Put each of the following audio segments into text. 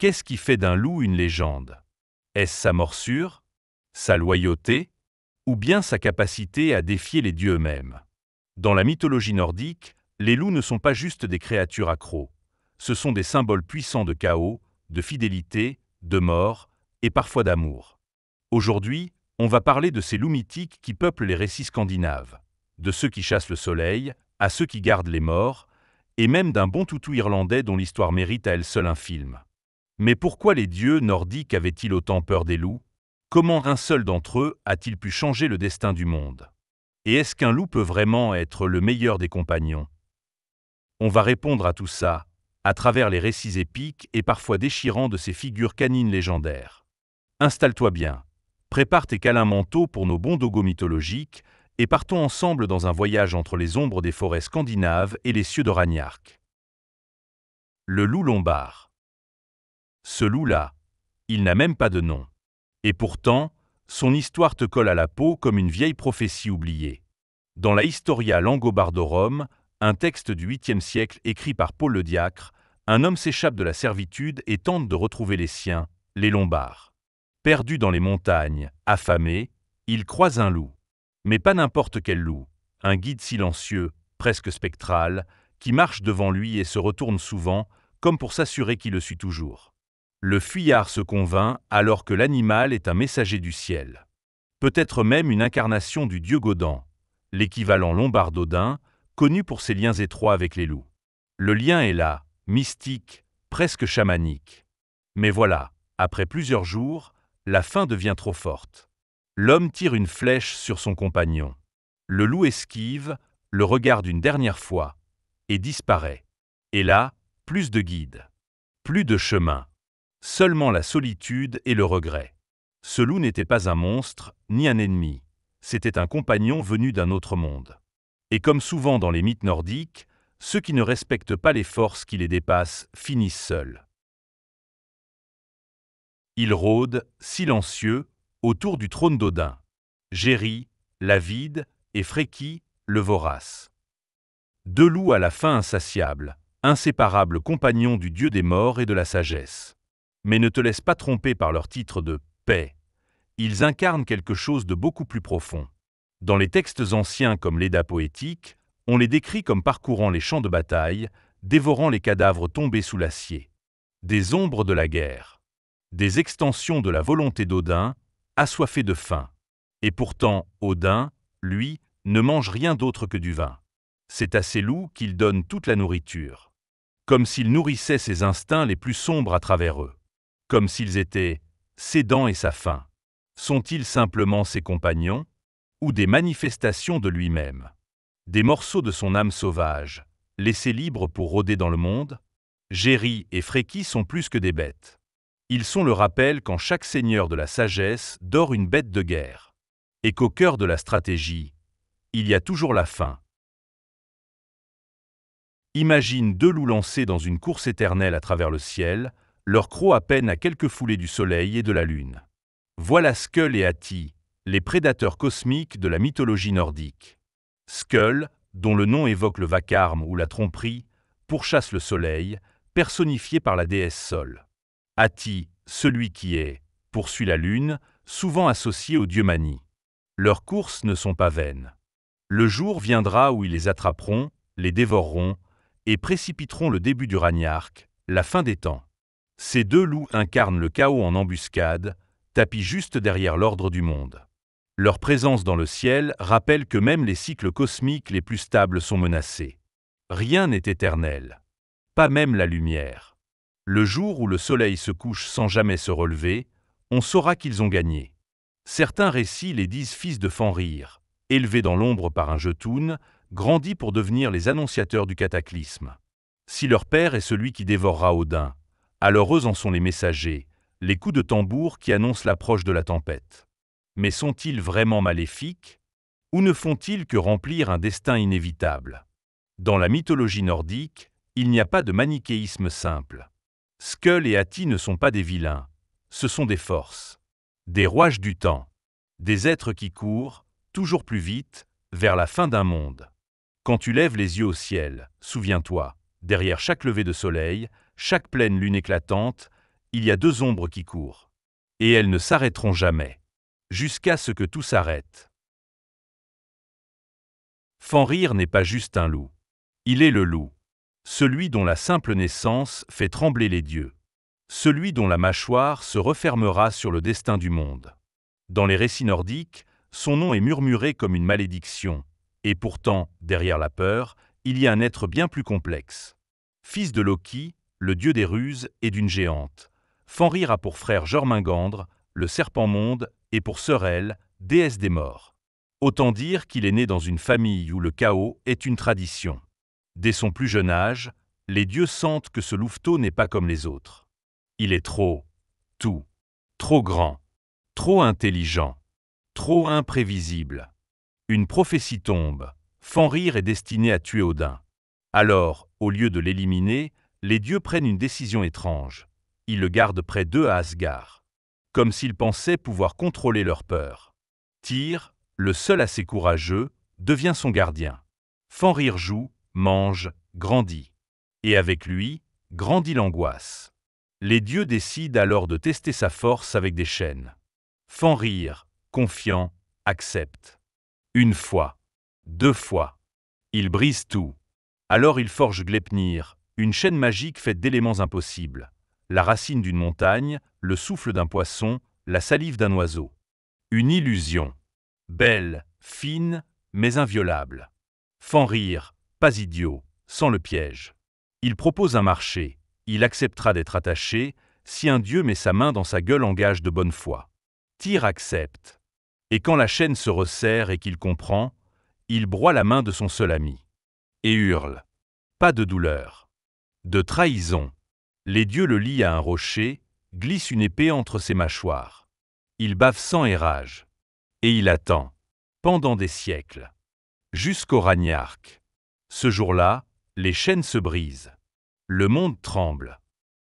Qu'est-ce qui fait d'un loup une légende? Est-ce sa morsure, sa loyauté, ou bien sa capacité à défier les dieux eux-mêmes? Dans la mythologie nordique, les loups ne sont pas juste des créatures accros. Ce sont des symboles puissants de chaos, de fidélité, de mort et parfois d'amour. Aujourd'hui, on va parler de ces loups mythiques qui peuplent les récits scandinaves, de ceux qui chassent le soleil, à ceux qui gardent les morts, et même d'un bon toutou irlandais dont l'histoire mérite à elle seule un film. Mais pourquoi les dieux nordiques avaient-ils autant peur des loups? Comment un seul d'entre eux a-t-il pu changer le destin du monde? Et est-ce qu'un loup peut vraiment être le meilleur des compagnons? On va répondre à tout ça, à travers les récits épiques et parfois déchirants de ces figures canines légendaires. Installe-toi bien, prépare tes câlins mentaux pour nos bons dogos mythologiques et partons ensemble dans un voyage entre les ombres des forêts scandinaves et les cieux de Ragnark. Le loup lombard. Ce loup-là, il n'a même pas de nom. Et pourtant, son histoire te colle à la peau comme une vieille prophétie oubliée. Dans la Historia Langobardorum, un texte du 8e siècle écrit par Paul le Diacre, un homme s'échappe de la servitude et tente de retrouver les siens, les Lombards. Perdu dans les montagnes, affamé, il croise un loup. Mais pas n'importe quel loup, un guide silencieux, presque spectral, qui marche devant lui et se retourne souvent, comme pour s'assurer qu'il le suit toujours. Le fuyard se convainc alors que l'animal est un messager du ciel. Peut-être même une incarnation du dieu Godan, l'équivalent lombard d'Odin, connu pour ses liens étroits avec les loups. Le lien est là, mystique, presque chamanique. Mais voilà, après plusieurs jours, la faim devient trop forte. L'homme tire une flèche sur son compagnon. Le loup esquive, le regarde une dernière fois, et disparaît. Et là, plus de guide. Plus de chemin. Seulement la solitude et le regret. Ce loup n'était pas un monstre, ni un ennemi. C'était un compagnon venu d'un autre monde. Et comme souvent dans les mythes nordiques, ceux qui ne respectent pas les forces qui les dépassent finissent seuls. Il rôde, silencieux, autour du trône d'Odin. Géry, l'avide, et Freki, le vorace. Deux loups à la fin insatiables, inséparables compagnons du dieu des morts et de la sagesse. Mais ne te laisse pas tromper par leur titre de « paix ». Ils incarnent quelque chose de beaucoup plus profond. Dans les textes anciens comme l'Éda poétique, on les décrit comme parcourant les champs de bataille, dévorant les cadavres tombés sous l'acier. Des ombres de la guerre. Des extensions de la volonté d'Odin, assoiffés de faim. Et pourtant, Odin, lui, ne mange rien d'autre que du vin. C'est à ces loups qu'il donne toute la nourriture. Comme s'il nourrissait ses instincts les plus sombres à travers eux. Comme s'ils étaient ses dents et sa faim. Sont-ils simplement ses compagnons, ou des manifestations de lui-même? Des morceaux de son âme sauvage, laissés libres pour rôder dans le monde? Géry et Freki sont plus que des bêtes. Ils sont le rappel qu'en chaque seigneur de la sagesse dort une bête de guerre, et qu'au cœur de la stratégie, il y a toujours la faim. Imagine deux loups lancés dans une course éternelle à travers le ciel, leur croc à peine à quelques foulées du soleil et de la lune. Voilà Skull et Ati, les prédateurs cosmiques de la mythologie nordique. Skull, dont le nom évoque le vacarme ou la tromperie, pourchasse le soleil, personnifié par la déesse Sol. Ati, celui qui est, poursuit la lune, souvent associé au dieu Mani. Leurs courses ne sont pas vaines. Le jour viendra où ils les attraperont, les dévoreront, et précipiteront le début du Ragnark, la fin des temps. Ces deux loups incarnent le chaos en embuscade, tapis juste derrière l'ordre du monde. Leur présence dans le ciel rappelle que même les cycles cosmiques les plus stables sont menacés. Rien n'est éternel. Pas même la lumière. Le jour où le soleil se couche sans jamais se relever, on saura qu'ils ont gagné. Certains récits les disent fils de Fenrir, élevés dans l'ombre par un Jotun, grandis pour devenir les annonciateurs du cataclysme. Si leur père est celui qui dévorera Odin, alors eux en sont les messagers, les coups de tambour qui annoncent l'approche de la tempête. Mais sont-ils vraiment maléfiques? Ou ne font-ils que remplir un destin inévitable? Dans la mythologie nordique, il n'y a pas de manichéisme simple. Skull et Ati ne sont pas des vilains, ce sont des forces, des rouages du temps, des êtres qui courent, toujours plus vite, vers la fin d'un monde. Quand tu lèves les yeux au ciel, souviens-toi, derrière chaque lever de soleil, chaque pleine lune éclatante, il y a deux ombres qui courent. Et elles ne s'arrêteront jamais. Jusqu'à ce que tout s'arrête. Fenrir n'est pas juste un loup. Il est le loup. Celui dont la simple naissance fait trembler les dieux. Celui dont la mâchoire se refermera sur le destin du monde. Dans les récits nordiques, son nom est murmuré comme une malédiction. Et pourtant, derrière la peur, il y a un être bien plus complexe. Fils de Loki, le dieu des ruses et d'une géante. Fenrir a pour frère Jormungandr, le serpent-monde, et pour sœur Hel, déesse des morts. Autant dire qu'il est né dans une famille où le chaos est une tradition. Dès son plus jeune âge, les dieux sentent que ce louveteau n'est pas comme les autres. Il est trop grand, trop intelligent, trop imprévisible. Une prophétie tombe. Fenrir est destiné à tuer Odin. Alors, au lieu de l'éliminer, les dieux prennent une décision étrange. Ils le gardent près d'eux à Asgard. Comme s'ils pensaient pouvoir contrôler leur peur. Tyr, le seul assez courageux, devient son gardien. Fenrir joue, mange, grandit. Et avec lui, grandit l'angoisse. Les dieux décident alors de tester sa force avec des chaînes. Fenrir, confiant, accepte. Une fois, 2 fois. Il brise tout. Alors il forge Gleipnir, une chaîne magique faite d'éléments impossibles. La racine d'une montagne, le souffle d'un poisson, la salive d'un oiseau. Une illusion. Belle, fine, mais inviolable. Fenrir, pas idiot, sans le piège. Il propose un marché. Il acceptera d'être attaché si un dieu met sa main dans sa gueule en gage de bonne foi. Tyr accepte. Et quand la chaîne se resserre et qu'il comprend, il broie la main de son seul ami. Et hurle. Pas de douleur. De trahison. Les dieux le lient à un rocher, glissent une épée entre ses mâchoires. Il bave sang et rage. Et il attend. Pendant des siècles. Jusqu'au Ragnarök. Ce jour-là, les chaînes se brisent. Le monde tremble.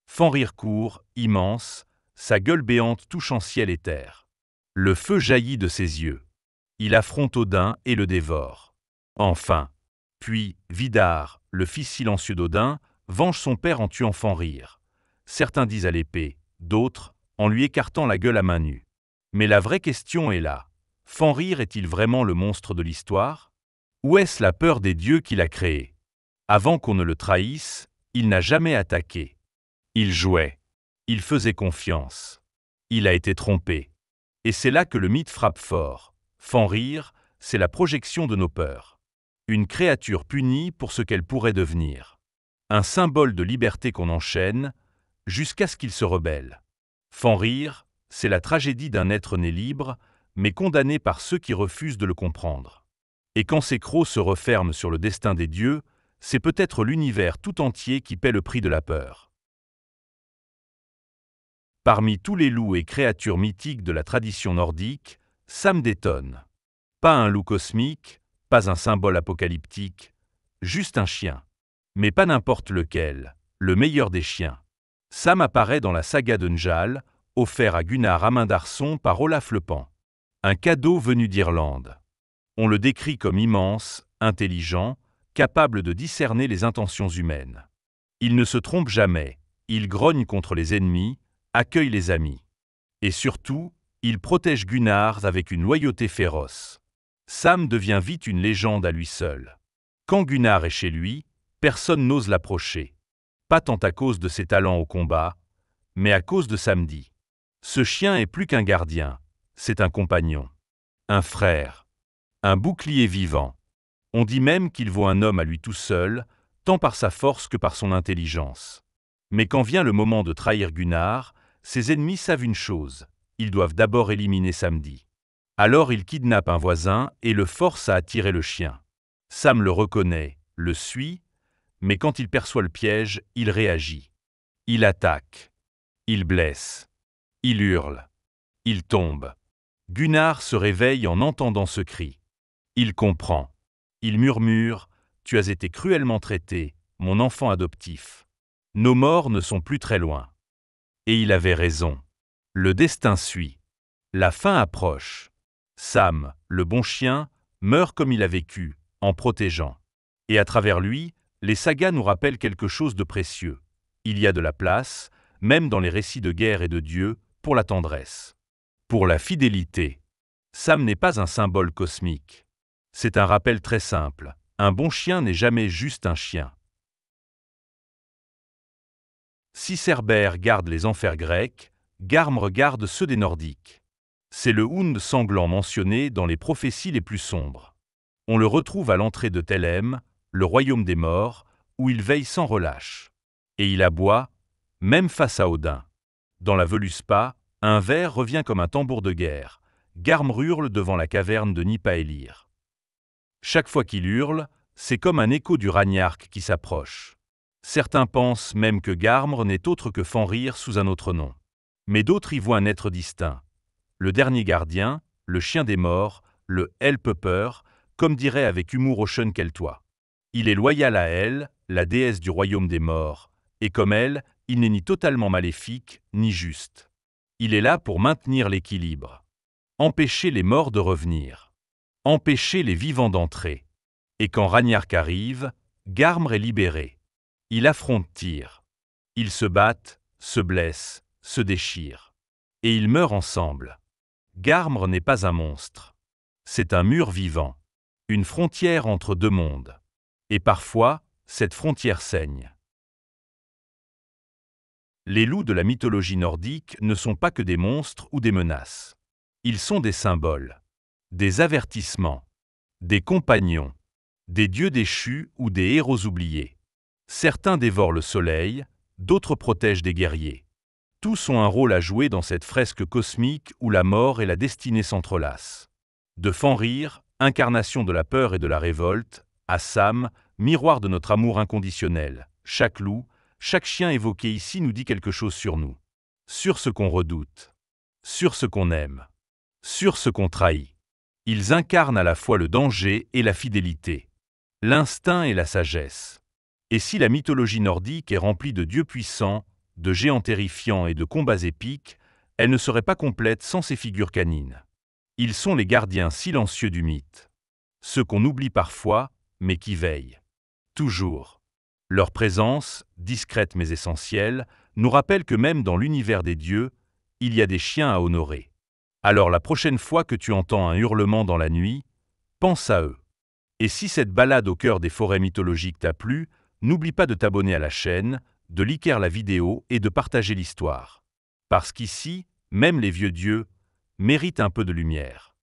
Fenrir court, immense, sa gueule béante touchant ciel et terre. Le feu jaillit de ses yeux. Il affronte Odin et le dévore. Enfin. Puis, Vidar, le fils silencieux d'Odin, venge son père en tuant Fenrir. Certains disent à l'épée, d'autres, en lui écartant la gueule à main nue. Mais la vraie question est là. Fenrir est-il vraiment le monstre de l'histoire? Ou est-ce la peur des dieux qui l'a créé? Avant qu'on ne le trahisse, il n'a jamais attaqué. Il jouait. Il faisait confiance. Il a été trompé. Et c'est là que le mythe frappe fort. Fenrir, c'est la projection de nos peurs. Une créature punie pour ce qu'elle pourrait devenir. Un symbole de liberté qu'on enchaîne, jusqu'à ce qu'il se rebelle. Fenrir, c'est la tragédie d'un être né libre, mais condamné par ceux qui refusent de le comprendre. Et quand ces crocs se referment sur le destin des dieux, c'est peut-être l'univers tout entier qui paie le prix de la peur. Parmi tous les loups et créatures mythiques de la tradition nordique, Sam détonne. Pas un loup cosmique, pas un symbole apocalyptique, juste un chien. Mais pas n'importe lequel, le meilleur des chiens. Sam apparaît dans la saga de Njal, offert à Gunnar Amundarson par Olaf le Pan. Un cadeau venu d'Irlande. On le décrit comme immense, intelligent, capable de discerner les intentions humaines. Il ne se trompe jamais, il grogne contre les ennemis, accueille les amis. Et surtout, il protège Gunnar avec une loyauté féroce. Sam devient vite une légende à lui seul. Quand Gunnar est chez lui, personne n'ose l'approcher. Pas tant à cause de ses talents au combat, mais à cause de Samedi. Ce chien est plus qu'un gardien, c'est un compagnon, un frère, un bouclier vivant. On dit même qu'il vaut un homme à lui tout seul, tant par sa force que par son intelligence. Mais quand vient le moment de trahir Gunnar, ses ennemis savent une chose, ils doivent d'abord éliminer Samedi. Alors il kidnappe un voisin et le force à attirer le chien. Sam le reconnaît, le suit, mais quand il perçoit le piège, il réagit. Il attaque. Il blesse. Il hurle. Il tombe. Gunnar se réveille en entendant ce cri. Il comprend. Il murmure « Tu as été cruellement traité, mon enfant adoptif. Nos morts ne sont plus très loin. » Et il avait raison. Le destin suit. La fin approche. Sam, le bon chien, meurt comme il a vécu, en protégeant. Et à travers lui, les sagas nous rappellent quelque chose de précieux. Il y a de la place, même dans les récits de guerre et de Dieu, pour la tendresse. Pour la fidélité. Sam n'est pas un symbole cosmique. C'est un rappel très simple. Un bon chien n'est jamais juste un chien. Si Cerbère garde les enfers grecs, Garm garde ceux des Nordiques. C'est le Hund sanglant mentionné dans les prophéties les plus sombres. On le retrouve à l'entrée de Thelem, le royaume des morts, où il veille sans relâche. Et il aboie, même face à Odin. Dans la Völuspá, un ver revient comme un tambour de guerre. Garm hurle devant la caverne de Nipalír. Chaque fois qu'il hurle, c'est comme un écho du Ragnark qui s'approche. Certains pensent même que Garm n'est autre que Fenrir sous un autre nom. Mais d'autres y voient un être distinct. Le dernier gardien, le chien des morts, le Helpepper, comme dirait avec humour Ocean Keltois. Il est loyal à elle, la déesse du royaume des morts, et comme elle, il n'est ni totalement maléfique, ni juste. Il est là pour maintenir l'équilibre. Empêcher les morts de revenir. Empêcher les vivants d'entrer. Et quand Ragnark arrive, Garm est libéré. Il affronte Tyr. Ils se battent, se blessent, se déchirent. Et ils meurent ensemble. Garm n'est pas un monstre. C'est un mur vivant. Une frontière entre deux mondes. Et parfois, cette frontière saigne. Les loups de la mythologie nordique ne sont pas que des monstres ou des menaces. Ils sont des symboles, des avertissements, des compagnons, des dieux déchus ou des héros oubliés. Certains dévorent le soleil, d'autres protègent des guerriers. Tous ont un rôle à jouer dans cette fresque cosmique où la mort et la destinée s'entrelacent. De Fenrir, incarnation de la peur et de la révolte, à Sam, miroir de notre amour inconditionnel, chaque loup, chaque chien évoqué ici nous dit quelque chose sur nous. Sur ce qu'on redoute. Sur ce qu'on aime. Sur ce qu'on trahit. Ils incarnent à la fois le danger et la fidélité. L'instinct et la sagesse. Et si la mythologie nordique est remplie de dieux puissants, de géants terrifiants et de combats épiques, elle ne serait pas complète sans ces figures canines. Ils sont les gardiens silencieux du mythe. Ceux qu'on oublie parfois, mais qui veillent. Toujours. Leur présence, discrète mais essentielle, nous rappelle que même dans l'univers des dieux, il y a des chiens à honorer. Alors la prochaine fois que tu entends un hurlement dans la nuit, pense à eux. Et si cette balade au cœur des forêts mythologiques t'a plu, n'oublie pas de t'abonner à la chaîne, de liker la vidéo et de partager l'histoire. Parce qu'ici, même les vieux dieux méritent un peu de lumière.